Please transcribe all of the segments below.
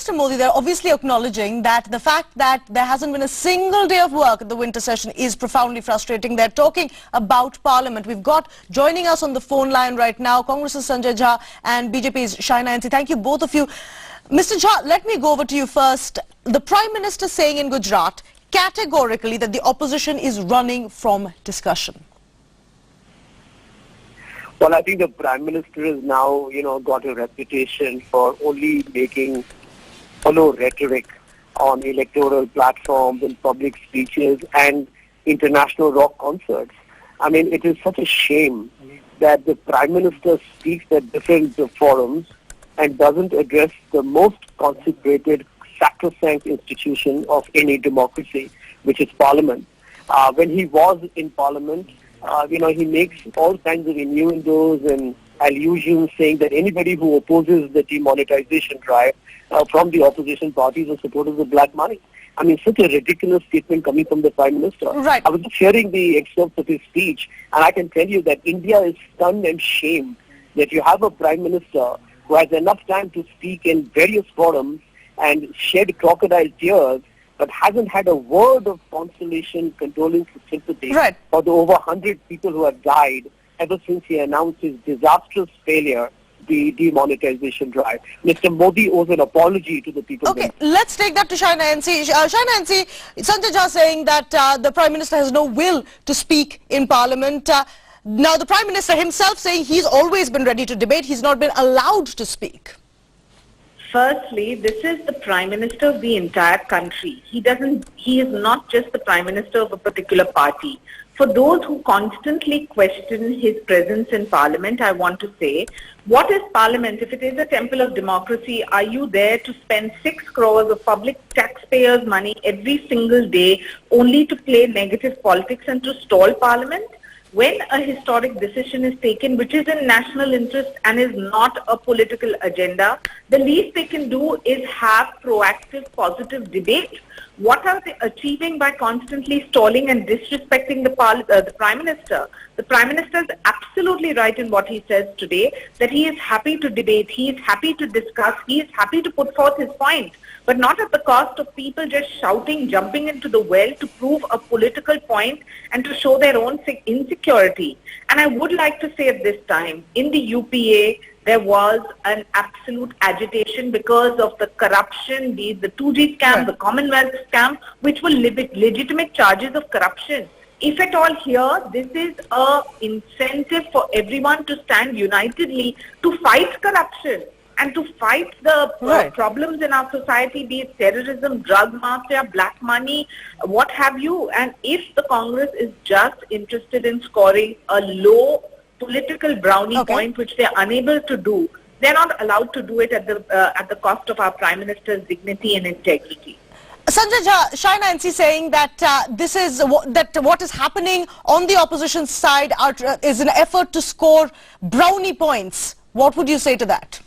Mr. Modi, they're obviously acknowledging that the fact that there hasn't been a single day of work at the winter session is profoundly frustrating. They're talking about Parliament. We've got joining us on the phone line right now, Congress's Sanjay Jha and BJP's Shaina Nc. Thank you, both of you. Mr. Jha, let me go over to you first. The Prime Minister saying in Gujarat categorically that the opposition is running from discussion. Well, I think the Prime Minister has now, got a reputation for only making hollow rhetoric on electoral platforms and public speeches and international rock concerts. I mean, it is such a shame that the Prime Minister speaks at different forums and doesn't address the most consecrated, sacrosanct institution of any democracy, which is Parliament. When he was in Parliament, he makes all kinds of innuendos and allusions saying that anybody who opposes the demonetization drive from the opposition parties are supporters of black money. I mean, such a ridiculous statement coming from the Prime Minister. Right. I was just hearing the excerpts of his speech, and I can tell you that India is stunned and shamed that you have a Prime Minister who has enough time to speak in various forums and shed crocodile tears, but hasn't had a word of consolation, condolence, or sympathy for the over 100 people who have died ever since he announced his disastrous failure, the demonetization drive. Mr. Modi owes an apology to the people. Okay, let's take that to Shaina Nc. Shaina Nc, Sanjay Jha saying that the Prime Minister has no will to speak in Parliament. Now, the Prime Minister himself saying he's always been ready to debate. He's not been allowed to speak. Firstly, this is the Prime Minister of the entire country. He is not just the Prime Minister of a particular party. For those who constantly question his presence in Parliament, I want to say, what is Parliament? If it is a temple of democracy, are you there to spend 6 crores of public taxpayers' money every single day only to play negative politics and to stall Parliament? When a historic decision is taken which is in national interest and is not a political agenda, the least they can do is have proactive, positive debate. What are they achieving by constantly stalling and disrespecting the Prime Minister? The Prime Minister is absolutely right in what he says today, that he is happy to debate, he is happy to discuss, he is happy to put forth his point, but not at the cost of people just shouting, jumping into the well to prove a political point and to show their own insecurity. And I would like to say at this time, in the UPA, there was an absolute agitation because of the corruption, the 2G scam, the Commonwealth scam, which were legitimate charges of corruption. If at all here, this is an incentive for everyone to stand unitedly to fight corruption and to fight the problems in our society, be it terrorism, drug mafia, black money, what have you. And if the Congress is just interested in scoring a low political brownie point, which they're unable to do, they're not allowed to do it at the cost of our Prime Minister's dignity and integrity. Sanjay Jha, Shaina Nc saying that this is what is happening on the opposition side is an effort to score brownie points. What would you say to that?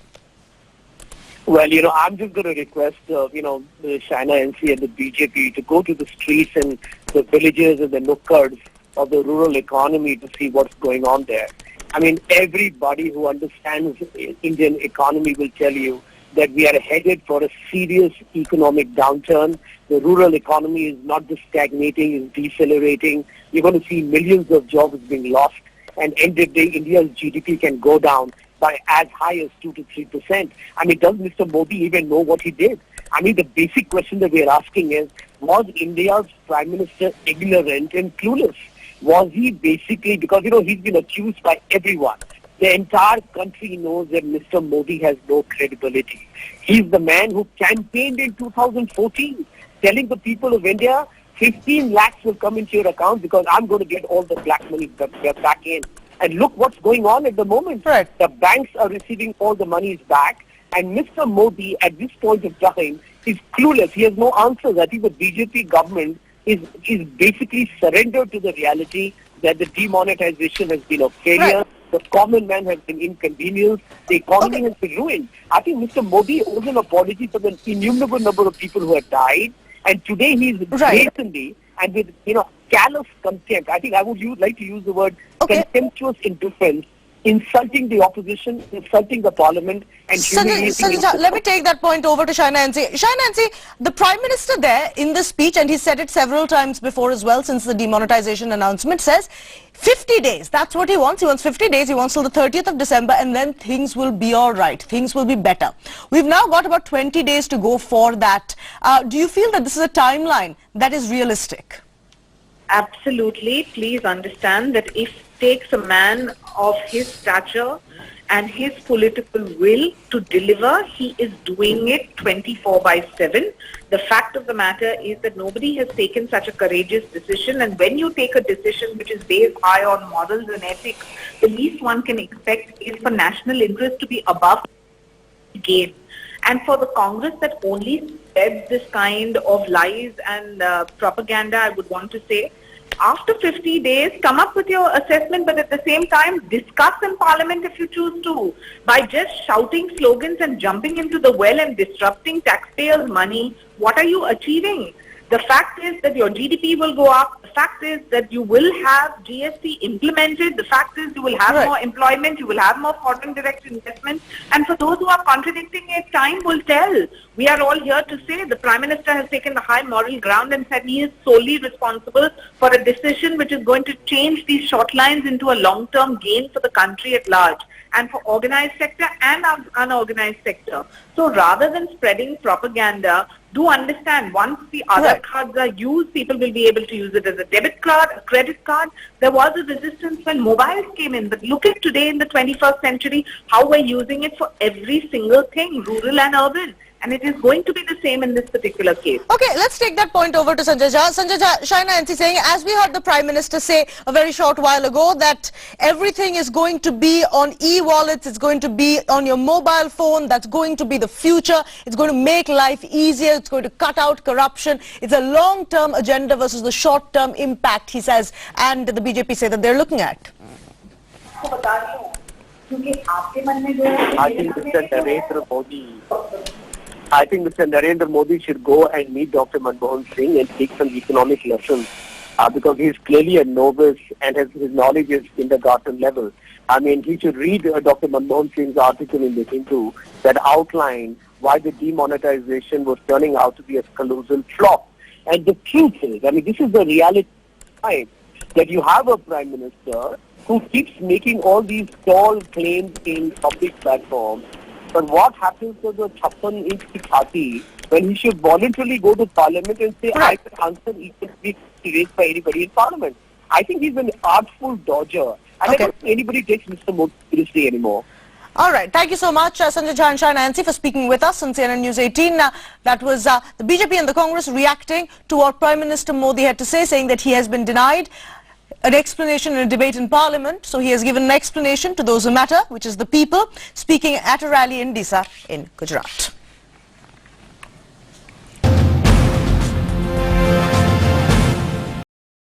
Well, I'm just going to request, the Shaina Nc and the BJP to go to the streets and the villages and the nookards of the rural economy to see what's going on there. I mean, everybody who understands Indian economy will tell you that we are headed for a serious economic downturn. The rural economy is not just stagnating, it's decelerating. You're going to see millions of jobs being lost, and end of the day, India's GDP can go down by as high as 2 to 3%. I mean, does Mr. Modi even know what he did? I mean, the basic question that we are asking is, was India's Prime Minister ignorant and clueless? Was he basically, because, he's been accused by everyone. The entire country knows that Mr. Modi has no credibility. He's the man who campaigned in 2014, telling the people of India, 15 lakhs will come into your account because I'm going to get all the black money back in. And look what's going on at the moment. Right. The banks are receiving all the monies back. And Mr. Modi, at this point of time, is clueless. He has no answers. I think the BJP government is basically surrendered to the reality that the demonetization has been a failure. Right. The common man has been inconvenienced. The economy has been ruined. I think Mr. Modi owes an apology for the innumerable number of people who have died. And today he's blatantly and with, callous contempt. I think I would like to use the word contemptuous indifference insulting the opposition, insulting the parliament, and humiliating Sanjay Jha, let me take that point over to Shaina Nc. Shaina Nc, the Prime Minister there in the speech, and he said it several times before as well since the demonetization announcement, says 50 days. That's what he wants. He wants 50 days. He wants till the 30th of December, and then things will be all right. Things will be better. We've now got about 20 days to go for that. Do you feel that this is a timeline that is realistic? Absolutely. Please understand that if it takes a man of his stature and his political will to deliver, he is doing it 24/7. The fact of the matter is that nobody has taken such a courageous decision, and when you take a decision which is based high on morals and ethics, the least one can expect is for national interest to be above gain. And for the Congress that only spreads this kind of lies and propaganda, I would want to say, after 50 days, come up with your assessment, but at the same time, discuss in Parliament if you choose to. By just shouting slogans and jumping into the well and disrupting taxpayers' money, what are you achieving? The fact is that your GDP will go up. The fact is that you will have GST implemented. The fact is you will have more employment. You will have more foreign direct investment. And for those who are contradicting it, time will tell. We are all here to say the Prime Minister has taken the high moral ground and said he is solely responsible for a decision which is going to change these short lines into a long-term gain for the country at large, and for organized sector and unorganized sector. So rather than spreading propaganda, do understand, once the other cards are used, people will be able to use it as a debit card, a credit card. There was a resistance when mobiles came in, but look at today in the 21st century, how we're using it for every single thing, rural and urban. And it is going to be the same in this particular case. Okay, let's take that point over to Sanjay Jha. Sanjay Jha, Shaina Nc saying, as we heard the Prime Minister say a very short while ago, that everything is going to be on e-wallets, it's going to be on your mobile phone, that's going to be the future, it's going to make life easier, it's going to cut out corruption, it's a long-term agenda versus the short-term impact, he says, and the BJP say that they're looking at. I think Mr. Narendra Modi should go and meet Dr. Manmohan Singh and take some economic lessons because he is clearly a novice and his knowledge is kindergarten level. I mean, he should read Dr. Manmohan Singh's article in the Hindu that outlined why the demonetization was turning out to be a colossal flop. And the truth is, I mean, this is the reality that you have a Prime Minister who keeps making all these tall claims in public platforms. But what happens to the 56-inch Khati when he should voluntarily go to Parliament and say, I can answer each and every raised by anybody in Parliament? I think he's an artful dodger. And I don't think anybody takes Mr. Modi seriously anymore. All right. Thank you so much, Sanjay Jha and Shaina Nc, for speaking with us on CNN News 18. That was the BJP and the Congress reacting to what Prime Minister Modi had to say, saying that he has been denied an explanation in a debate in Parliament. So he has given an explanation to those who matter, which is the people, speaking at a rally in Disa in Gujarat.